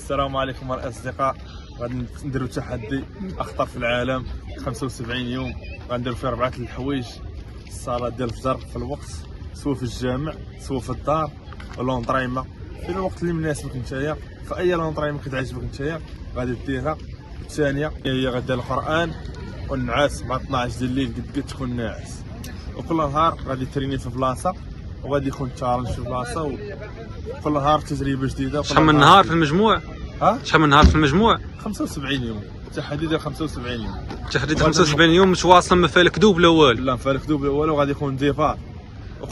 السلام عليكم الاصدقاء. غادي نديرو تحدي اخطر في العالم 75 يوم. غنديرو فيه 4 الحوايج: الصلاه ديال الفجر في الوقت، سواء في الجامع سواء في الدار، لونطريمون في الوقت اللي مناسبك نتايا، في اي لونطريمون كتعجبك نتايا غادي ديرها. الثانيه هي غدير القران والنعاس مع 12 ديال الليل قد تكون ناعس. وكل نهار غادي تريني في بلاصه وغادي يكون تشالنج في بلاصه، وكل نهار تجربه جديده. شحال من نهار في المجموع؟ شحال من نهار في المجموع؟ 75 يوم. التحدي ديال 75 يوم. التحدي 75 يوم متواصل، ما فالك دوب لا والو؟ لا ما فالك دوب لا والو. غادي يكون ديبار.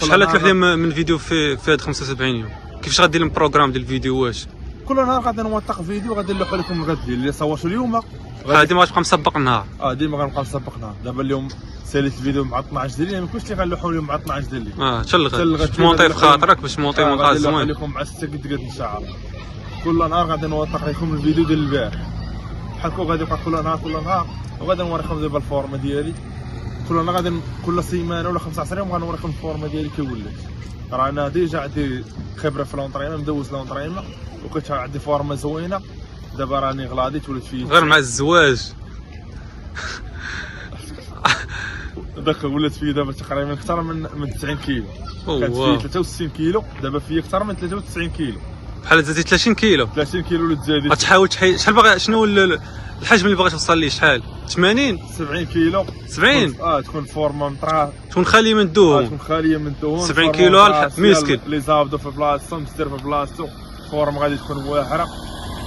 شحال تلوح لي من فيديو في هاد 75 يوم؟ كيفاش غدير البروغرام ديال الفيديوهات؟ كل نهار غادي نوثق فيديو غادي نلوحو لكم الغد اللي صورتو اليوم. ديما غتبقى مسبق النهار؟ ديما غنبقى مسبق نهار. دابا اليوم ساليت الفيديو مع 12 ديال الليل، ما كنتش اللي غنلوحو اليوم مع 12 ديال الليل. حتى الغد تمونطي في خاطرك باش تمونطي من غاز زوين. غادي لكم مع 6 قد ان شاء الله. كل نهار غادي نوثق لكم الفيديو ديال البارح بحال هكا. غادي يبقى كل نهار وغادي نوريكم دابا الفورمه ديالي. كل نهار غادي كل سيمانه ولا 15 يوم غنوريكم الفورمه ديالي كي ولات. راه انا ديجا عندي خبره في لونطريمون، مدوز لونطريمون وكنت عندي فورمه زوينه. دابا راني غلاضي تولد فيه غير مع الزواج. داك ولات فيه دابا تقريبا اكثر من 90 كيلو. كانت فيه 63 كيلو، دابا فيه اكثر من 93 كيلو. بحال زادتي 30 كيلو؟ 30 كيلو ولا تزادي. غتحاول تحيد شحال باغي؟ شنو الحجم اللي باغي توصل ليه؟ شحال؟ 80 70 كيلو. 70 تكون فورمه مطراه، تكون خاليه من الدهون. تكون خاليه من الدهون. 70 كيلو مسكين لي زابدو في بلاصتهم، تدير في بلاصتو. فورم غادي تكون واعره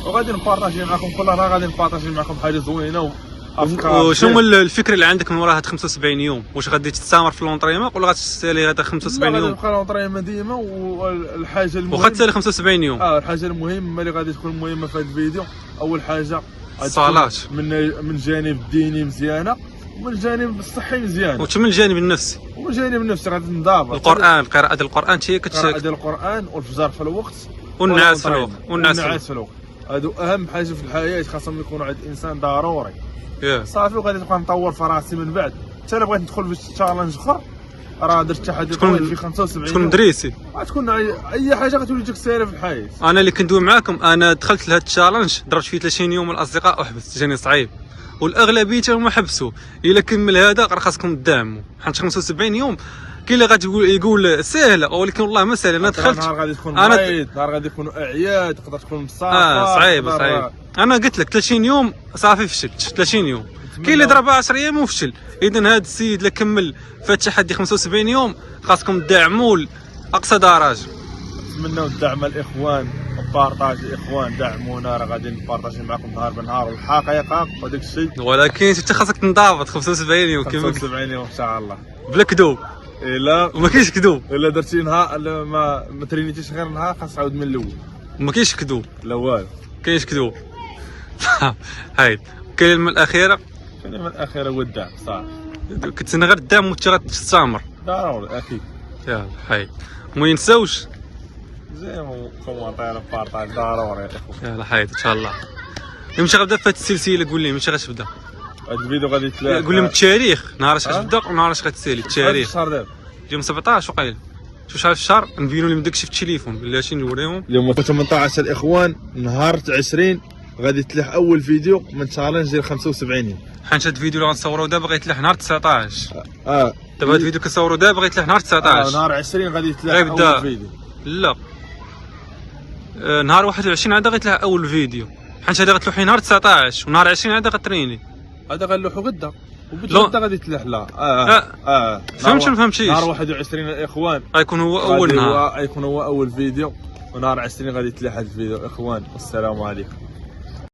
وغادي نبارطاجي معكم كل نهار. غادي نبارطاجي معكم حاجه زوينه وافكار. وشنو الفكره اللي عندك من وراء هاد 75 يوم؟ واش غادي تستمر في لونطريمون ولا غتسالي هذا 75 يوم؟ غادي نبقى لونطريمون ديما. والحاجه المهمه واخا تسالي 75 يوم. الحاجه المهمه اللي غادي تكون مهمه في هذا الفيديو، اول حاجه الصلاه من الجانب الديني مزيانه، ومن الجانب الصحي مزيانه، ومن الجانب النفسي. ومن الجانب النفسي غادي نضابط القران، قراءه القران حتى هي قراءه ديال القران والفجر في الوقت والنعاس في الوقت. في الوقت هادو اهم حاجه في الحياه خاصهم يكونوا عند الانسان ضروري. صافي. وغادي نبقى نطور في راسي من بعد. حتى انا بغيت ندخل في تشالنج اخر، راه درت تحدي طويل في 75 تكون مدريسي. تكون اي حاجه غتولي تجيك ساهله في الحياه. انا اللي كندوي معاكم، انا دخلت لهاد التشالنج ضربت فيه 30 يوم الاصدقاء وحبست، جاني صعيب. والاغلبيه هما حبسوا. الا كمل هذا راه خاصكم تدعموا، حيت 75 يوم كاين اللي غادي يقول ساهله، ولكن والله ما ساهله. انا دخلت نهار غادي تكون مريض، نهار غادي يكونوا اعياد، تقدر تكون مصاب. صعيب. انا قلت لك 30 يوم صافي فشلت. 30 يوم كاين اللي ضربها 10 ايام وفشل. اذا هذا السيد اللي كمل في التحدي 75 يوم خاصكم تدعموا لاقصى درجه. نتمنوا الدعم الاخوان وبارطاج الاخوان. دعمونا، راه غادي نبارطاجي معكم نهار بنهار والحقيقه وداك الشيء. ولكن انت خاصك تنضبط 75 يوم. 75 يوم ان شاء الله بلا كذوب. لا وما كاينش كذوب. الا درتي نهار ما ترينيتيش غير نهار خاص تعاود من الاول. وما كاينش كذوب. لا والو، كاينش كذوب. هاي الكلمه الاخيره. الكلمه الاخيره هو الدعم. صافي. كنتسنى غير الدعم وانت غتستمر. ضروري اكيد. يلا هاي وما ينساوش زعما كومونتير بارطاج ضروري يا اخو. يلا حيد ان شاء الله. يمشي غنبدا في هذه السلسله. قول لي مشي غتبدا هذا الفيديو غادي تلاقى. قول لي من التاريخ، نهار اش غتبدا ونهار اش غتسالي. التاريخ الشهر دابا يوم 17 وقيل. شوف شحال في الشهر نبينوا لهم داكشي في التليفون بلاتي نوريهم. اليوم 18 الاخوان، نهار 20 غادي تلاح اول فيديو من تشالنج ديال 75 يوم. حيت هذا الفيديو اللي غنصوروا دابا غيتلاح نهار 19. دابا هذا الفيديو كنصوروا دابا غيتلاح نهار 19. نهار 20 غادي تلاح اول فيديو. لا نهار 21 عاد غيتلاح اول فيديو، حيت هذا غتلوحي نهار 19 ونهار 20 عاد غتريني. هذا غنلوحو غدا وبالغدا غادي تلاح. لا فهمتش ما فهمتيش. نهار 21 الاخوان غيكون هو اول نهار، غيكون هو اول فيديو، ونهار 20 غادي تلاح هذا الفيديو الاخوان. والسلام عليكم.